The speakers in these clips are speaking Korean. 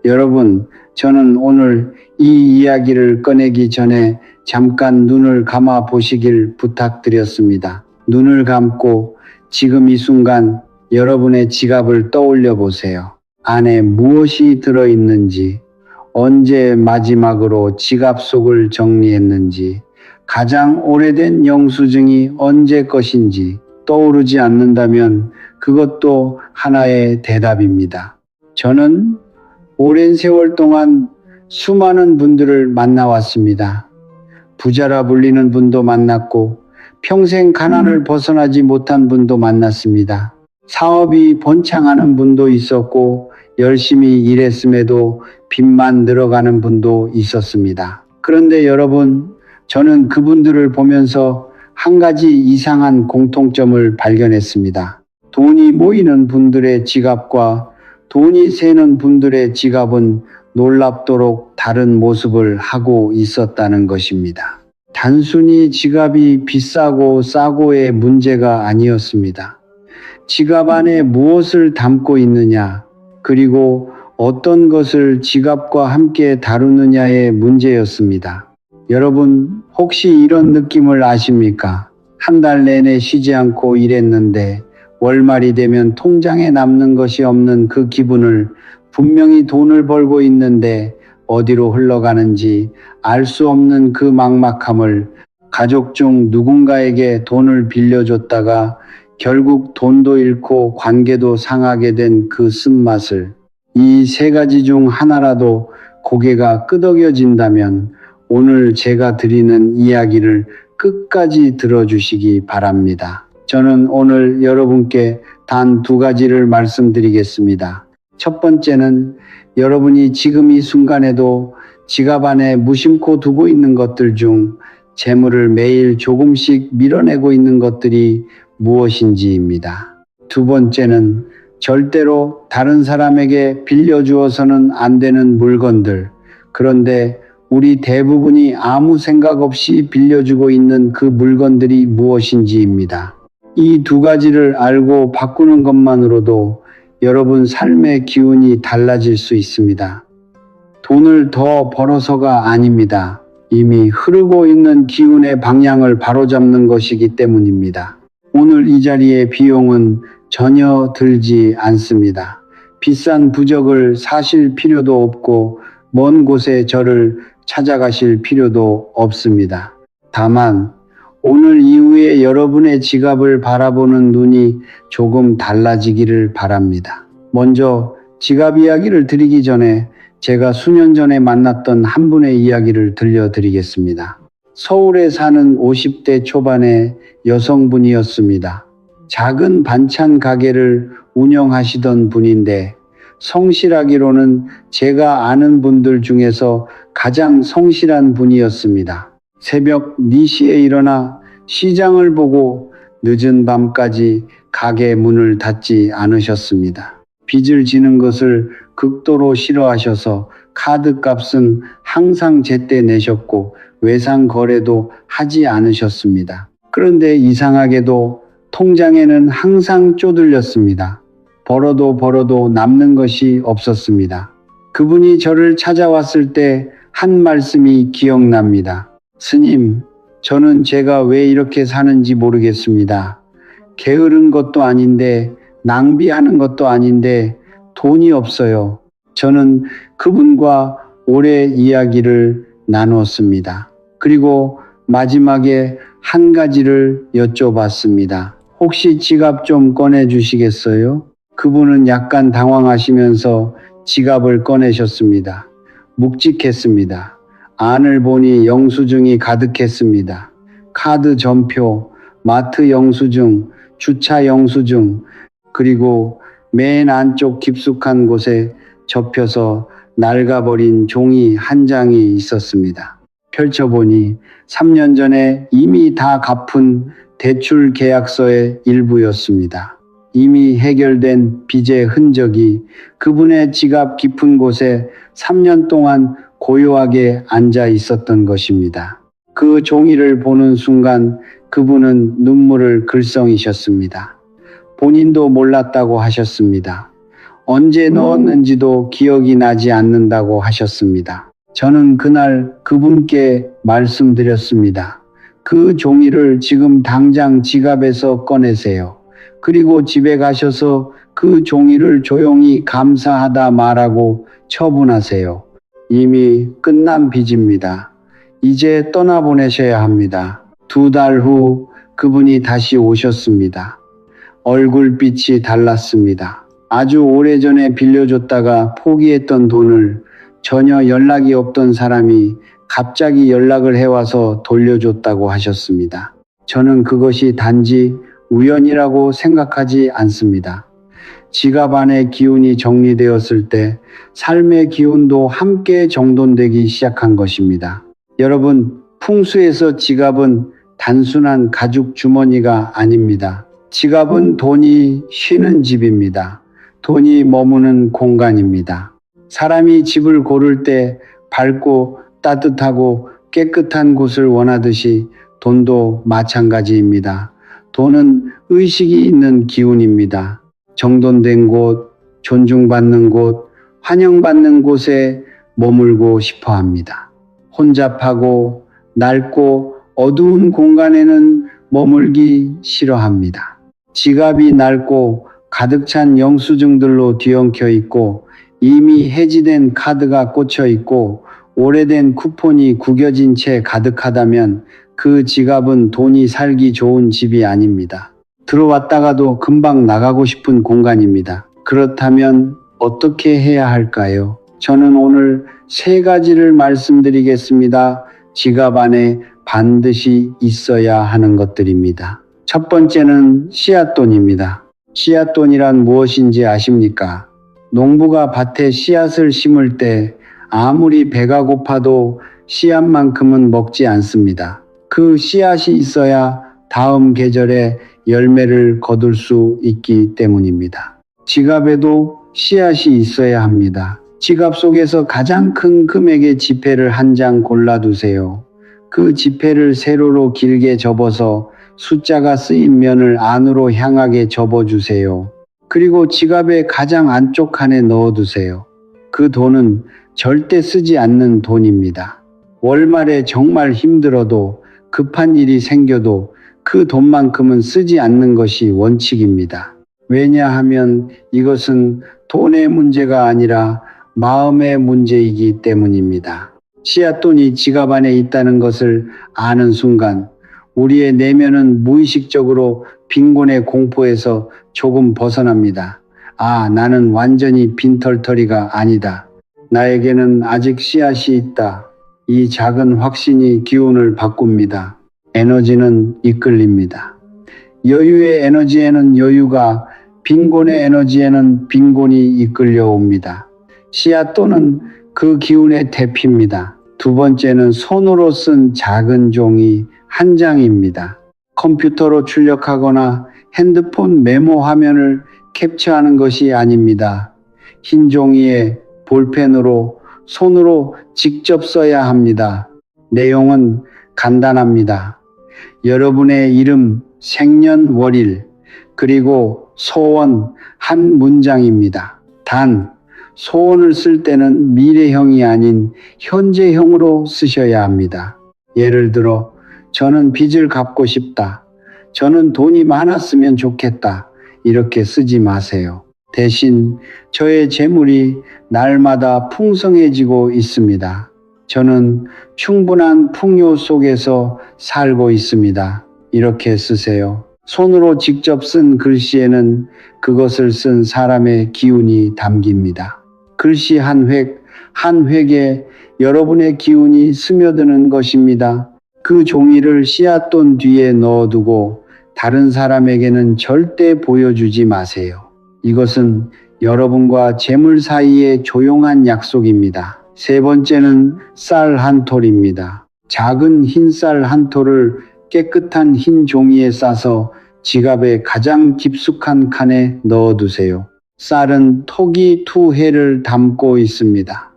여러분, 저는 오늘 이 이야기를 꺼내기 전에 잠깐 눈을 감아 보시길 부탁드렸습니다. 눈을 감고 지금 이 순간 여러분의 지갑을 떠올려 보세요. 안에 무엇이 들어있는지, 언제 마지막으로 지갑 속을 정리했는지, 가장 오래된 영수증이 언제 것인지 떠오르지 않는다면 그것도 하나의 대답입니다. 저는 오랜 세월 동안 수많은 분들을 만나왔습니다. 부자라 불리는 분도 만났고 평생 가난을 벗어나지 못한 분도 만났습니다. 사업이 번창하는 분도 있었고 열심히 일했음에도 빚만 늘어가는 분도 있었습니다. 그런데 여러분, 저는 그분들을 보면서 한 가지 이상한 공통점을 발견했습니다. 돈이 모이는 분들의 지갑과 돈이 새는 분들의 지갑은 놀랍도록 다른 모습을 하고 있었다는 것입니다. 단순히 지갑이 비싸고 싸고의 문제가 아니었습니다. 지갑 안에 무엇을 담고 있느냐, 그리고 어떤 것을 지갑과 함께 다루느냐의 문제였습니다. 여러분, 혹시 이런 느낌을 아십니까? 한 달 내내 쉬지 않고 일했는데 월말이 되면 통장에 남는 것이 없는 그 기분을, 분명히 돈을 벌고 있는데 어디로 흘러가는지 알 수 없는 그 막막함을, 가족 중 누군가에게 돈을 빌려줬다가 결국 돈도 잃고 관계도 상하게 된 그 쓴맛을, 이 세 가지 중 하나라도 고개가 끄덕여진다면 오늘 제가 드리는 이야기를 끝까지 들어주시기 바랍니다. 저는 오늘 여러분께 단 2가지를 말씀드리겠습니다. 첫 번째는 여러분이 지금 이 순간에도 지갑 안에 무심코 두고 있는 것들 중 재물을 매일 조금씩 밀어내고 있는 것들이 무엇인지입니다. 두 번째는 절대로 다른 사람에게 빌려주어서는 안 되는 물건들, 그런데 우리 대부분이 아무 생각 없이 빌려주고 있는 그 물건들이 무엇인지입니다. 이 2가지를 알고 바꾸는 것만으로도 여러분 삶의 기운이 달라질 수 있습니다. 돈을 더 벌어서가 아닙니다. 이미 흐르고 있는 기운의 방향을 바로잡는 것이기 때문입니다. 오늘 이 자리의 비용은 전혀 들지 않습니다. 비싼 부적을 사실 필요도 없고 먼 곳에 저를 찾아가실 필요도 없습니다. 다만 오늘 이후에 여러분의 지갑을 바라보는 눈이 조금 달라지기를 바랍니다. 먼저 지갑 이야기를 드리기 전에 제가 수년 전에 만났던 한 분의 이야기를 들려드리겠습니다. 서울에 사는 50대 초반의 여성분이었습니다. 작은 반찬 가게를 운영하시던 분인데 성실하기로는 제가 아는 분들 중에서 가장 성실한 분이었습니다. 새벽 4시에 일어나 시장을 보고 늦은 밤까지 가게 문을 닫지 않으셨습니다. 빚을 지는 것을 극도로 싫어하셔서 카드값은 항상 제때 내셨고 외상 거래도 하지 않으셨습니다. 그런데 이상하게도 통장에는 항상 쪼들렸습니다. 벌어도 남는 것이 없었습니다. 그분이 저를 찾아왔을 때 한 말씀이 기억납니다. 스님, 저는 제가 왜 이렇게 사는지 모르겠습니다. 게으른 것도 아닌데 낭비하는 것도 아닌데 돈이 없어요. 저는 그분과 오래 이야기를 나누었습니다. 그리고 마지막에 한 가지를 여쭤봤습니다. 혹시 지갑 좀 꺼내주시겠어요? 그분은 약간 당황하시면서 지갑을 꺼내셨습니다. 묵직했습니다. 안을 보니 영수증이 가득했습니다. 카드 전표, 마트 영수증, 주차 영수증, 그리고 맨 안쪽 깊숙한 곳에 접혀서 낡아버린 종이 한 장이 있었습니다. 펼쳐보니 3년 전에 이미 다 갚은 대출 계약서의 일부였습니다. 이미 해결된 빚의 흔적이 그분의 지갑 깊은 곳에 3년 동안 고요하게 앉아 있었던 것입니다. 그 종이를 보는 순간 그분은 눈물을 글썽이셨습니다. 본인도 몰랐다고 하셨습니다. 언제 넣었는지도 기억이 나지 않는다고 하셨습니다. 저는 그날 그분께 말씀드렸습니다. 그 종이를 지금 당장 지갑에서 꺼내세요. 그리고 집에 가셔서 그 종이를 조용히 감사하다 말하고 처분하세요. 이미 끝난 빚입니다. 이제 떠나보내셔야 합니다. 2달 후 그분이 다시 오셨습니다. 얼굴빛이 달랐습니다. 아주 오래전에 빌려줬다가 포기했던 돈을 전혀 연락이 없던 사람이 갑자기 연락을 해와서 돌려줬다고 하셨습니다. 저는 그것이 단지 우연이라고 생각하지 않습니다. 지갑 안의 기운이 정리되었을 때 삶의 기운도 함께 정돈되기 시작한 것입니다. 여러분, 풍수에서 지갑은 단순한 가죽 주머니가 아닙니다. 지갑은 돈이 쉬는 집입니다. 돈이 머무는 공간입니다. 사람이 집을 고를 때 밝고 따뜻하고 깨끗한 곳을 원하듯이 돈도 마찬가지입니다. 돈은 의식이 있는 기운입니다. 정돈된 곳, 존중받는 곳, 환영받는 곳에 머물고 싶어 합니다. 혼잡하고 낡고 어두운 공간에는 머물기 싫어합니다. 지갑이 낡고 가득 찬 영수증들로 뒤엉켜 있고 이미 해지된 카드가 꽂혀 있고 오래된 쿠폰이 구겨진 채 가득하다면 그 지갑은 돈이 살기 좋은 집이 아닙니다. 들어왔다가도 금방 나가고 싶은 공간입니다. 그렇다면 어떻게 해야 할까요? 저는 오늘 3가지를 말씀드리겠습니다. 지갑 안에 반드시 있어야 하는 것들입니다. 첫 번째는 씨앗돈입니다. 씨앗돈이란 무엇인지 아십니까? 농부가 밭에 씨앗을 심을 때 아무리 배가 고파도 씨앗만큼은 먹지 않습니다. 그 씨앗이 있어야 다음 계절에 열매를 거둘 수 있기 때문입니다. 지갑에도 씨앗이 있어야 합니다. 지갑 속에서 가장 큰 금액의 지폐를 한 장 골라두세요. 그 지폐를 세로로 길게 접어서 숫자가 쓰인 면을 안으로 향하게 접어주세요. 그리고 지갑의 가장 안쪽 칸에 넣어두세요. 그 돈은 절대 쓰지 않는 돈입니다. 월말에 정말 힘들어도 급한 일이 생겨도 그 돈만큼은 쓰지 않는 것이 원칙입니다. 왜냐하면 이것은 돈의 문제가 아니라 마음의 문제이기 때문입니다. 씨앗돈이 지갑 안에 있다는 것을 아는 순간 우리의 내면은 무의식적으로 빈곤의 공포에서 조금 벗어납니다. 아, 나는 완전히 빈털터리가 아니다. 나에게는 아직 씨앗이 있다. 이 작은 확신이 기운을 바꿉니다. 에너지는 이끌립니다. 여유의 에너지에는 여유가, 빈곤의 에너지에는 빈곤이 이끌려옵니다. 씨앗돈은 그 기운의 대피입니다. 2번째는 손으로 쓴 작은 종이 한 장입니다. 컴퓨터로 출력하거나 핸드폰 메모 화면을 캡처하는 것이 아닙니다. 흰 종이에 볼펜으로 손으로 직접 써야 합니다. 내용은 간단합니다. 여러분의 이름, 생년월일, 그리고 소원 한 문장입니다. 단, 소원을 쓸 때는 미래형이 아닌 현재형으로 쓰셔야 합니다. 예를 들어, 저는 빚을 갚고 싶다. 저는 돈이 많았으면 좋겠다. 이렇게 쓰지 마세요. 대신 저의 재물이 날마다 풍성해지고 있습니다. 저는 충분한 풍요 속에서 살고 있습니다. 이렇게 쓰세요. 손으로 직접 쓴 글씨에는 그것을 쓴 사람의 기운이 담깁니다. 글씨 한 획에 여러분의 기운이 스며드는 것입니다. 그 종이를 씨앗돈 뒤에 넣어두고 다른 사람에게는 절대 보여주지 마세요. 이것은 여러분과 재물 사이의 조용한 약속입니다. 3번째는 쌀 한 톨입니다. 작은 흰 쌀 한 톨을 깨끗한 흰 종이에 싸서 지갑의 가장 깊숙한 칸에 넣어두세요. 쌀은 토기 투해를 담고 있습니다.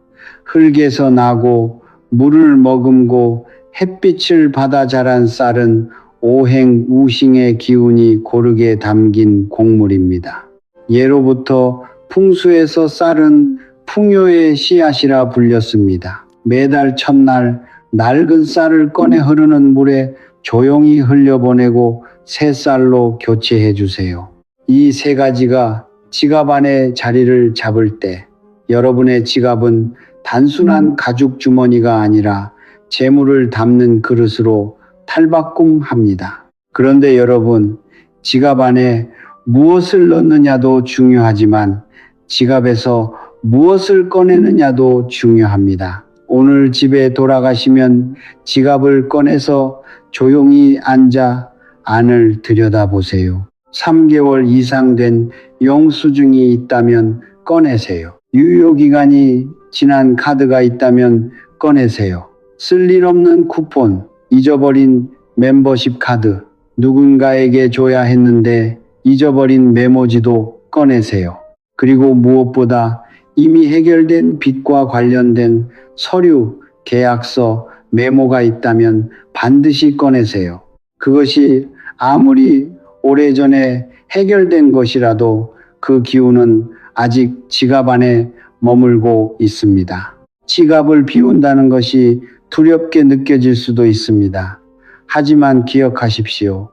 흙에서 나고 물을 머금고 햇빛을 받아 자란 쌀은 오행우싱의 기운이 고르게 담긴 곡물입니다. 예로부터 풍수에서 쌀은 풍요의 씨앗이라 불렸습니다. 매달 첫날 낡은 쌀을 꺼내 흐르는 물에 조용히 흘려보내고 새 쌀로 교체해 주세요. 이 세 가지가 지갑 안에 자리를 잡을 때 여러분의 지갑은 단순한 가죽 주머니가 아니라 재물을 담는 그릇으로 탈바꿈합니다. 그런데 여러분, 지갑 안에 무엇을 넣느냐도 중요하지만 지갑에서 무엇을 꺼내느냐도 중요합니다. 오늘 집에 돌아가시면 지갑을 꺼내서 조용히 앉아 안을 들여다보세요. 3개월 이상 된 영수증이 있다면 꺼내세요. 유효기간이 지난 카드가 있다면 꺼내세요. 쓸일 없는 쿠폰, 잊어버린 멤버십 카드, 누군가에게 줘야 했는데 잊어버린 메모지도 꺼내세요. 그리고 무엇보다 이미 해결된 빚과 관련된 서류, 계약서, 메모가 있다면 반드시 꺼내세요. 그것이 아무리 오래전에 해결된 것이라도 그 기운은 아직 지갑 안에 머물고 있습니다. 지갑을 비운다는 것이 두렵게 느껴질 수도 있습니다. 하지만 기억하십시오.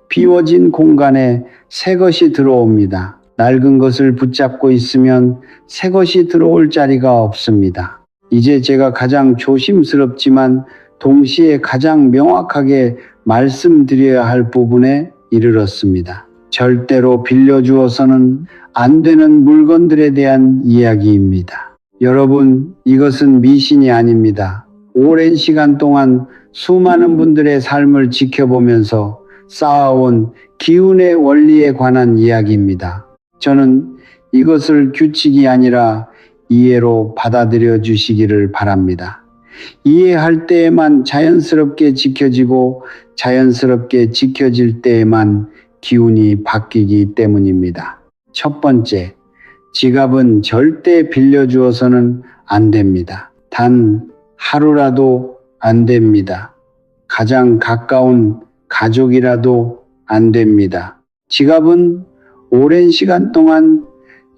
비워진 공간에 새 것이 들어옵니다. 낡은 것을 붙잡고 있으면 새 것이 들어올 자리가 없습니다. 이제 제가 가장 조심스럽지만 동시에 가장 명확하게 말씀드려야 할 부분에 이르렀습니다. 절대로 빌려주어서는 안 되는 물건들에 대한 이야기입니다. 여러분, 이것은 미신이 아닙니다. 오랜 시간 동안 수많은 분들의 삶을 지켜보면서 쌓아온 기운의 원리에 관한 이야기입니다. 저는 이것을 규칙이 아니라 이해로 받아들여 주시기를 바랍니다. 이해할 때에만 자연스럽게 지켜지고 자연스럽게 지켜질 때에만 기운이 바뀌기 때문입니다. 첫 번째, 지갑은 절대 빌려주어서는 안 됩니다. 단 하루라도 안 됩니다. 가장 가까운 가족이라도 안 됩니다. 지갑은 오랜 시간 동안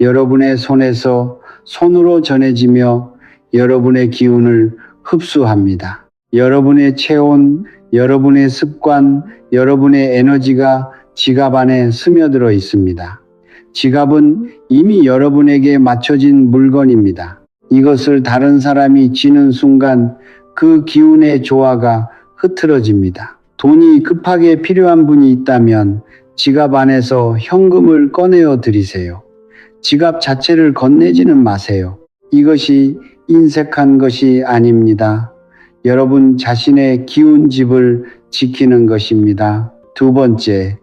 여러분의 손에서 손으로 전해지며 여러분의 기운을 흡수합니다. 여러분의 체온, 여러분의 습관, 여러분의 에너지가 지갑 안에 스며들어 있습니다. 지갑은 이미 여러분에게 맞춰진 물건입니다. 이것을 다른 사람이 쥐는 순간 그 기운의 조화가 흐트러집니다. 돈이 급하게 필요한 분이 있다면 지갑 안에서 현금을 꺼내어 드리세요. 지갑 자체를 건네지는 마세요. 이것이 인색한 것이 아닙니다. 여러분 자신의 기운집을 지키는 것입니다. 두 번째,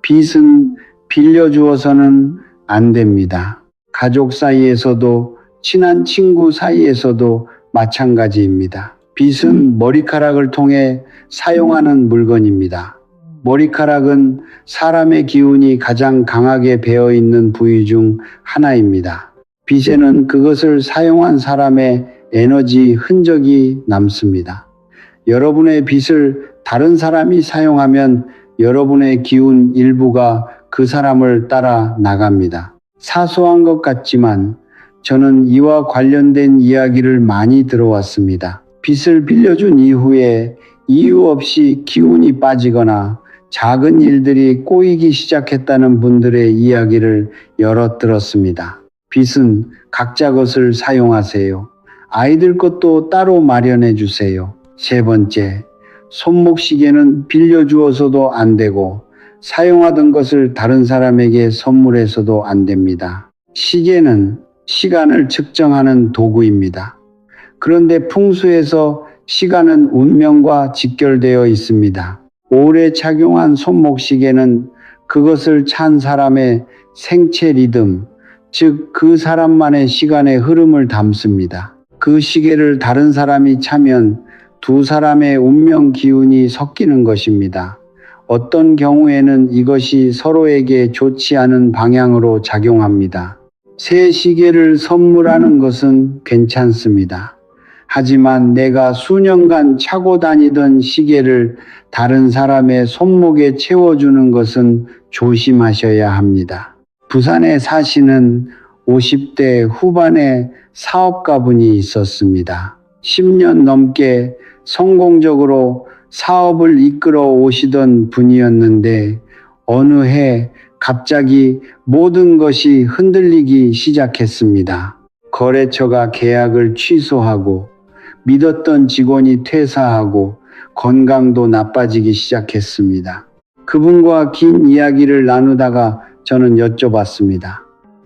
빚은 빌려주어서는 안 됩니다. 가족 사이에서도 친한 친구 사이에서도 마찬가지입니다. 빚은 머리카락을 통해 사용하는 물건입니다. 머리카락은 사람의 기운이 가장 강하게 배어 있는 부위 중 하나입니다. 빚에는 그것을 사용한 사람의 에너지 흔적이 남습니다. 여러분의 빚을 다른 사람이 사용하면 여러분의 기운 일부가 그 사람을 따라 나갑니다. 사소한 것 같지만 저는 이와 관련된 이야기를 많이 들어왔습니다. 빚을 빌려준 이후에 이유 없이 기운이 빠지거나 작은 일들이 꼬이기 시작했다는 분들의 이야기를 여러 들었습니다. 빚은 각자 것을 사용하세요. 아이들 것도 따로 마련해 주세요. 세 번째, 손목시계는 빌려주어서도 안 되고 사용하던 것을 다른 사람에게 선물해서도 안 됩니다. 시계는 시간을 측정하는 도구입니다. 그런데 풍수에서 시간은 운명과 직결되어 있습니다. 오래 착용한 손목시계는 그것을 찬 사람의 생체 리듬, 즉 그 사람만의 시간의 흐름을 담습니다. 그 시계를 다른 사람이 차면 두 사람의 운명 기운이 섞이는 것입니다. 어떤 경우에는 이것이 서로에게 좋지 않은 방향으로 작용합니다. 새 시계를 선물하는 것은 괜찮습니다. 하지만 내가 수년간 차고 다니던 시계를 다른 사람의 손목에 채워주는 것은 조심하셔야 합니다. 부산에 사시는 50대 후반의 사업가분이 있었습니다. 10년 넘게 성공적으로 사업을 이끌어 오시던 분이었는데 어느 해 갑자기 모든 것이 흔들리기 시작했습니다. 거래처가 계약을 취소하고 믿었던 직원이 퇴사하고 건강도 나빠지기 시작했습니다. 그분과 긴 이야기를 나누다가 저는 여쭤봤습니다.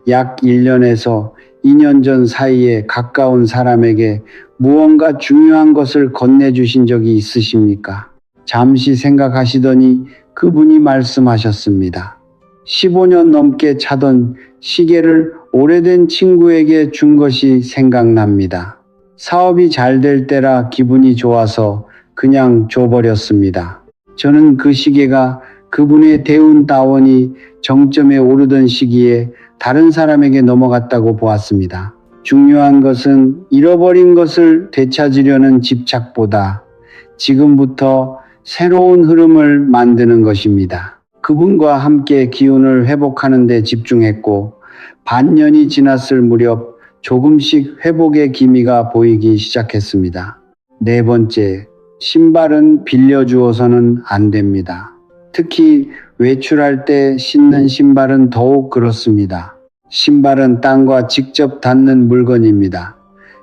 약 1년에서 2년 전 사이에 가까운 사람에게 무언가 중요한 것을 건네주신 적이 있으십니까? 잠시 생각하시더니 그분이 말씀하셨습니다. 15년 넘게 차던 시계를 오래된 친구에게 준 것이 생각납니다. 사업이 잘 될 때라 기분이 좋아서 그냥 줘버렸습니다. 저는 그 시계가 그분의 대운다원이 정점에 오르던 시기에 다른 사람에게 넘어갔다고 보았습니다. 중요한 것은 잃어버린 것을 되찾으려는 집착보다 지금부터 새로운 흐름을 만드는 것입니다. 그분과 함께 기운을 회복하는 데 집중했고 반년이 지났을 무렵 조금씩 회복의 기미가 보이기 시작했습니다. 네 번째, 신발은 빌려주어서는 안 됩니다. 특히 외출할 때 신는 신발은 더욱 그렇습니다. 신발은 땅과 직접 닿는 물건입니다.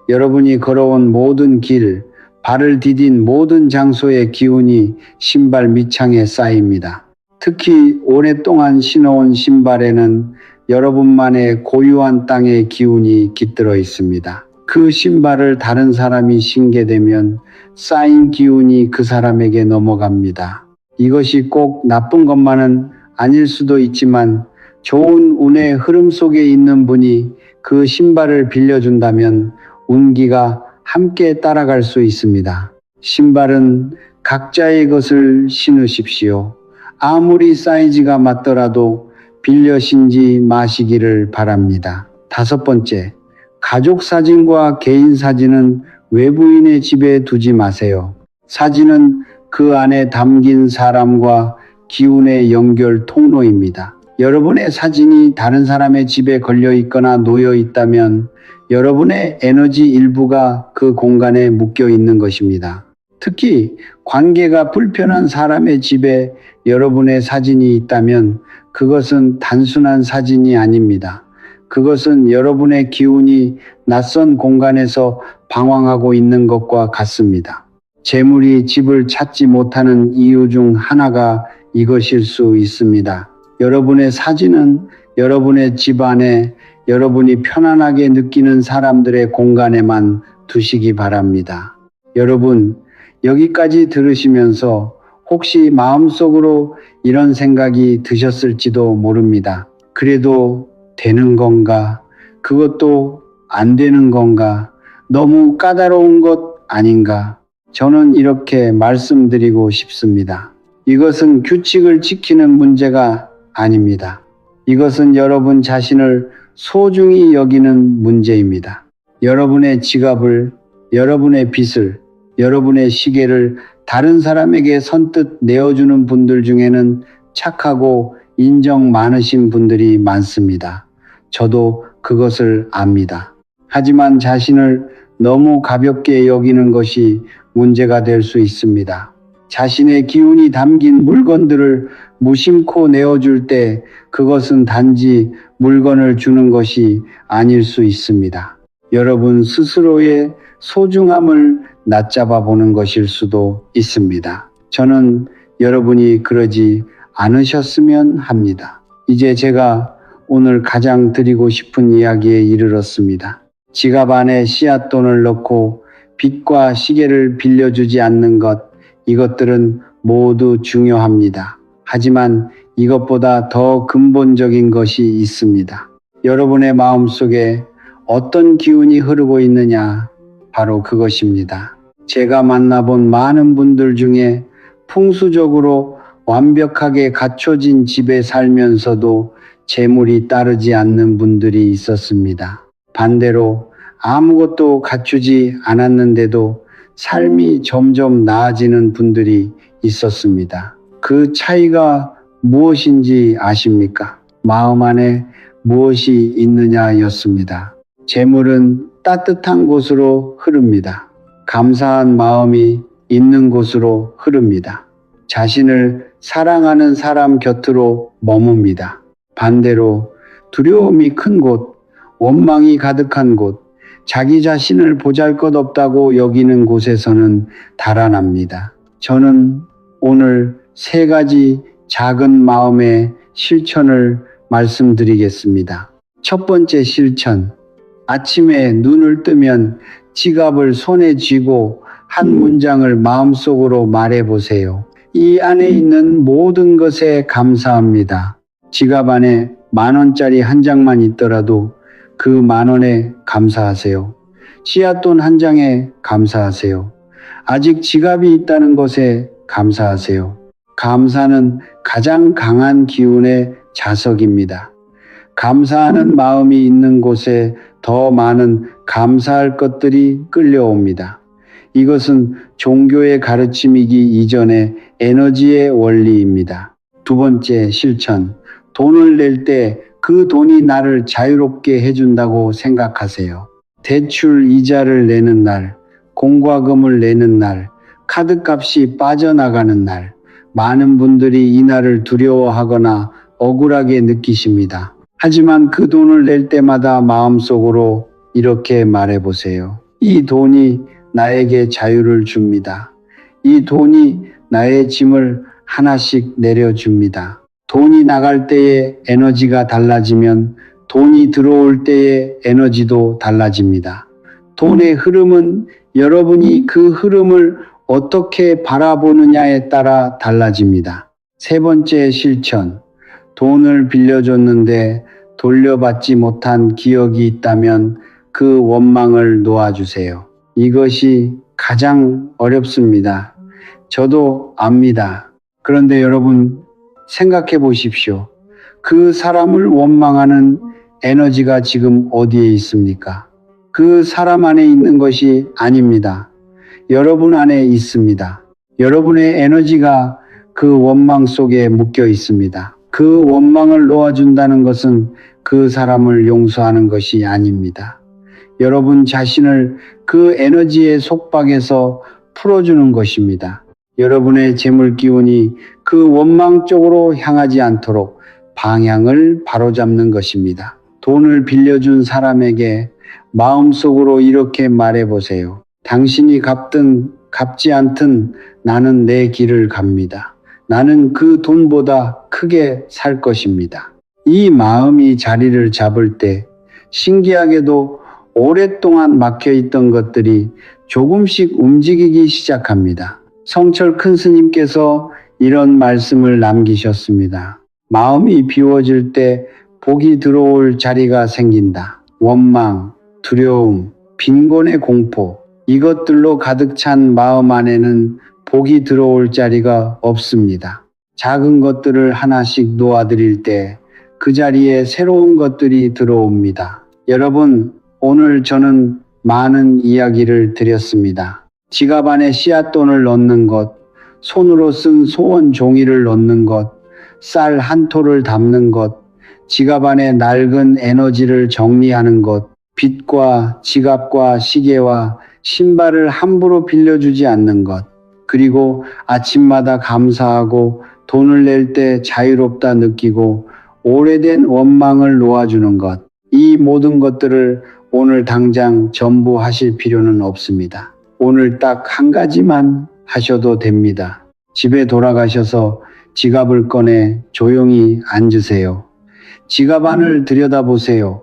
여러분이 걸어온 모든 길, 발을 디딘 모든 장소의 기운이 신발 밑창에 쌓입니다. 특히 오랫동안 신어온 신발에는 여러분만의 고유한 땅의 기운이 깃들어 있습니다. 그 신발을 다른 사람이 신게 되면 쌓인 기운이 그 사람에게 넘어갑니다. 이것이 꼭 나쁜 것만은 아닐 수도 있지만 좋은 운의 흐름 속에 있는 분이 그 신발을 빌려준다면 운기가 함께 따라갈 수 있습니다. 신발은 각자의 것을 신으십시오. 아무리 사이즈가 맞더라도 빌려 신지 마시기를 바랍니다. 다섯 번째, 가족 사진과 개인 사진은 외부인의 집에 두지 마세요. 사진은 그 안에 담긴 사람과 기운의 연결 통로입니다. 여러분의 사진이 다른 사람의 집에 걸려 있거나 놓여 있다면 여러분의 에너지 일부가 그 공간에 묶여 있는 것입니다. 특히 관계가 불편한 사람의 집에 여러분의 사진이 있다면 그것은 단순한 사진이 아닙니다. 그것은 여러분의 기운이 낯선 공간에서 방황하고 있는 것과 같습니다. 재물이 집을 찾지 못하는 이유 중 하나가 이것일 수 있습니다. 여러분의 사진은 여러분의 집 안에 여러분이 편안하게 느끼는 사람들의 공간에만 두시기 바랍니다. 여러분, 여기까지 들으시면서 혹시 마음속으로 이런 생각이 드셨을지도 모릅니다. 그래도 되는 건가? 그것도 안 되는 건가? 너무 까다로운 것 아닌가? 저는 이렇게 말씀드리고 싶습니다. 이것은 규칙을 지키는 문제가 아닙니다. 이것은 여러분 자신을 소중히 여기는 문제입니다. 여러분의 지갑을, 여러분의 빚을, 여러분의 시계를 다른 사람에게 선뜻 내어주는 분들 중에는 착하고 인정 많으신 분들이 많습니다. 저도 그것을 압니다. 하지만 자신을 너무 가볍게 여기는 것이 문제가 될 수 있습니다. 자신의 기운이 담긴 물건들을 무심코 내어줄 때 그것은 단지 물건을 주는 것이 아닐 수 있습니다. 여러분 스스로의 소중함을 낮잡아 보는 것일 수도 있습니다. 저는 여러분이 그러지 않으셨으면 합니다. 이제 제가 오늘 가장 드리고 싶은 이야기에 이르렀습니다. 지갑 안에 씨앗돈을 넣고 빚과 시계를 빌려주지 않는 것, 이것들은 모두 중요합니다. 하지만 이것보다 더 근본적인 것이 있습니다. 여러분의 마음속에 어떤 기운이 흐르고 있느냐, 바로 그것입니다. 제가 만나본 많은 분들 중에 풍수적으로 완벽하게 갖춰진 집에 살면서도 재물이 따르지 않는 분들이 있었습니다. 반대로 아무것도 갖추지 않았는데도 삶이 점점 나아지는 분들이 있었습니다. 그 차이가 무엇인지 아십니까? 마음 안에 무엇이 있느냐였습니다. 재물은 따뜻한 곳으로 흐릅니다. 감사한 마음이 있는 곳으로 흐릅니다. 자신을 사랑하는 사람 곁으로 머뭅니다. 반대로 두려움이 큰 곳, 원망이 가득한 곳, 자기 자신을 보잘것없다고 여기는 곳에서는 달아납니다. 저는 오늘 3가지 작은 마음의 실천을 말씀드리겠습니다. 첫 번째 실천, 아침에 눈을 뜨면 지갑을 손에 쥐고 한 문장을 마음속으로 말해보세요. 이 안에 있는 모든 것에 감사합니다. 지갑 안에 10,000원짜리 한 장만 있더라도 그 10,000원에 감사하세요. 씨앗돈 한 장에 감사하세요. 아직 지갑이 있다는 것에 감사하세요. 감사는 가장 강한 기운의 자석입니다. 감사하는 마음이 있는 곳에 더 많은 감사할 것들이 끌려옵니다. 이것은 종교의 가르침이기 이전의 에너지의 원리입니다. 두 번째 실천, 돈을 낼 때 그 돈이 나를 자유롭게 해준다고 생각하세요. 대출 이자를 내는 날, 공과금을 내는 날, 카드값이 빠져나가는 날, 많은 분들이 이 날을 두려워하거나 억울하게 느끼십니다. 하지만 그 돈을 낼 때마다 마음속으로 이렇게 말해보세요. 이 돈이 나에게 자유를 줍니다. 이 돈이 나의 짐을 하나씩 내려줍니다. 돈이 나갈 때의 에너지가 달라지면 돈이 들어올 때의 에너지도 달라집니다. 돈의 흐름은 여러분이 그 흐름을 어떻게 바라보느냐에 따라 달라집니다. 세 번째 실천, 돈을 빌려줬는데 돌려받지 못한 기억이 있다면 그 원망을 놓아주세요. 이것이 가장 어렵습니다. 저도 압니다. 그런데 여러분 생각해 보십시오. 그 사람을 원망하는 에너지가 지금 어디에 있습니까? 그 사람 안에 있는 것이 아닙니다. 여러분 안에 있습니다. 여러분의 에너지가 그 원망 속에 묶여 있습니다. 그 원망을 놓아준다는 것은 그 사람을 용서하는 것이 아닙니다. 여러분 자신을 그 에너지의 속박에서 풀어주는 것입니다. 여러분의 재물 기운이 그 원망 쪽으로 향하지 않도록 방향을 바로잡는 것입니다. 돈을 빌려준 사람에게 마음속으로 이렇게 말해보세요. 당신이 갚든 갚지 않든 나는 내 길을 갑니다. 나는 그 돈보다 크게 살 것입니다. 이 마음이 자리를 잡을 때 신기하게도 오랫동안 막혀있던 것들이 조금씩 움직이기 시작합니다. 성철 큰 스님께서 이런 말씀을 남기셨습니다. 마음이 비워질 때 복이 들어올 자리가 생긴다. 원망, 두려움, 빈곤의 공포, 이것들로 가득 찬 마음 안에는 복이 들어올 자리가 없습니다. 작은 것들을 하나씩 놓아드릴 때 그 자리에 새로운 것들이 들어옵니다. 여러분, 오늘 저는 많은 이야기를 드렸습니다. 지갑 안에 씨앗돈을 넣는 것, 손으로 쓴 소원 종이를 넣는 것, 쌀 한 톨을 담는 것, 지갑 안에 낡은 에너지를 정리하는 것, 빚과 지갑과 시계와 신발을 함부로 빌려주지 않는 것, 그리고 아침마다 감사하고 돈을 낼 때 자유롭다 느끼고 오래된 원망을 놓아주는 것, 이 모든 것들을 오늘 당장 전부 하실 필요는 없습니다. 오늘 딱 한 가지만 하셔도 됩니다. 집에 돌아가셔서 지갑을 꺼내 조용히 앉으세요. 지갑 안을 들여다보세요.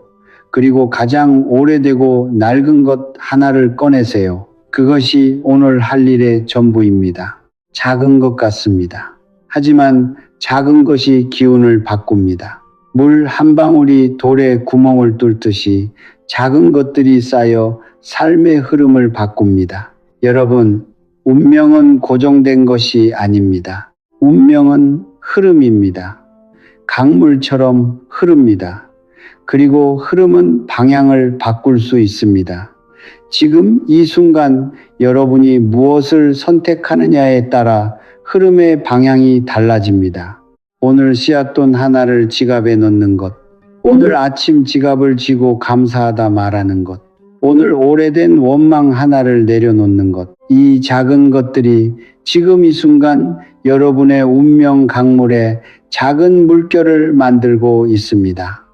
그리고 가장 오래되고 낡은 것 하나를 꺼내세요. 그것이 오늘 할 일의 전부입니다. 작은 것 같습니다. 하지만 작은 것이 기운을 바꿉니다. 물 한 방울이 돌에 구멍을 뚫듯이 작은 것들이 쌓여 삶의 흐름을 바꿉니다. 여러분, 운명은 고정된 것이 아닙니다. 운명은 흐름입니다. 강물처럼 흐릅니다. 그리고 흐름은 방향을 바꿀 수 있습니다. 지금 이 순간 여러분이 무엇을 선택하느냐에 따라 흐름의 방향이 달라집니다. 오늘 씨앗돈 하나를 지갑에 넣는 것, 오늘 아침 지갑을 쥐고 감사하다 말하는 것. 오늘 오래된 원망 하나를 내려놓는 것. 이 작은 것들이 지금 이 순간 여러분의 운명 강물에 작은 물결을 만들고 있습니다.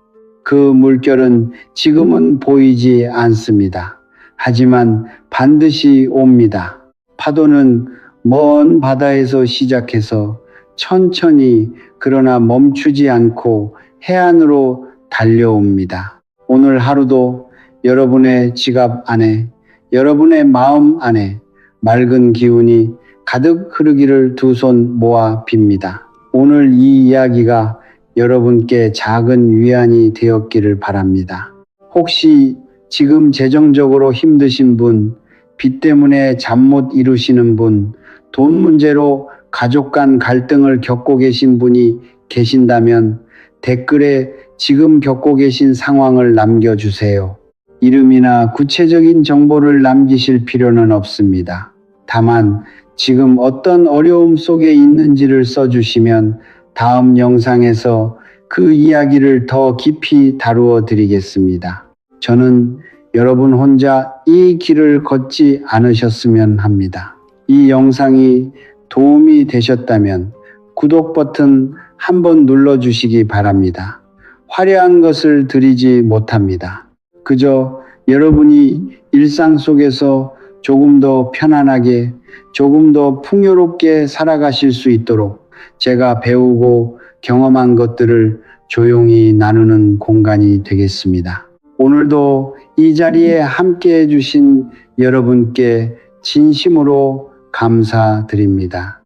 그 물결은 지금은 보이지 않습니다. 하지만 반드시 옵니다. 파도는 먼 바다에서 시작해서 천천히 그러나 멈추지 않고 해안으로 달려옵니다. 오늘 하루도 여러분의 지갑 안에, 여러분의 마음 안에 맑은 기운이 가득 흐르기를 두 손 모아 빕니다. 오늘 이 이야기가 여러분께 작은 위안이 되었기를 바랍니다. 혹시 지금 재정적으로 힘드신 분, 빚 때문에 잠 못 이루시는 분, 돈 문제로 가족 간 갈등을 겪고 계신 분이 계신다면 댓글에 지금 겪고 계신 상황을 남겨주세요. 이름이나 구체적인 정보를 남기실 필요는 없습니다. 다만 지금 어떤 어려움 속에 있는지를 써주시면 다음 영상에서 그 이야기를 더 깊이 다루어 드리겠습니다. 저는 여러분 혼자 이 길을 걷지 않으셨으면 합니다. 이 영상이 도움이 되셨다면 구독 버튼 한번 눌러주시기 바랍니다. 화려한 것을 드리지 못합니다. 그저 여러분이 일상 속에서 조금 더 편안하게, 조금 더 풍요롭게 살아가실 수 있도록 제가 배우고 경험한 것들을 조용히 나누는 공간이 되겠습니다. 오늘도 이 자리에 함께 해주신 여러분께 진심으로 감사드립니다.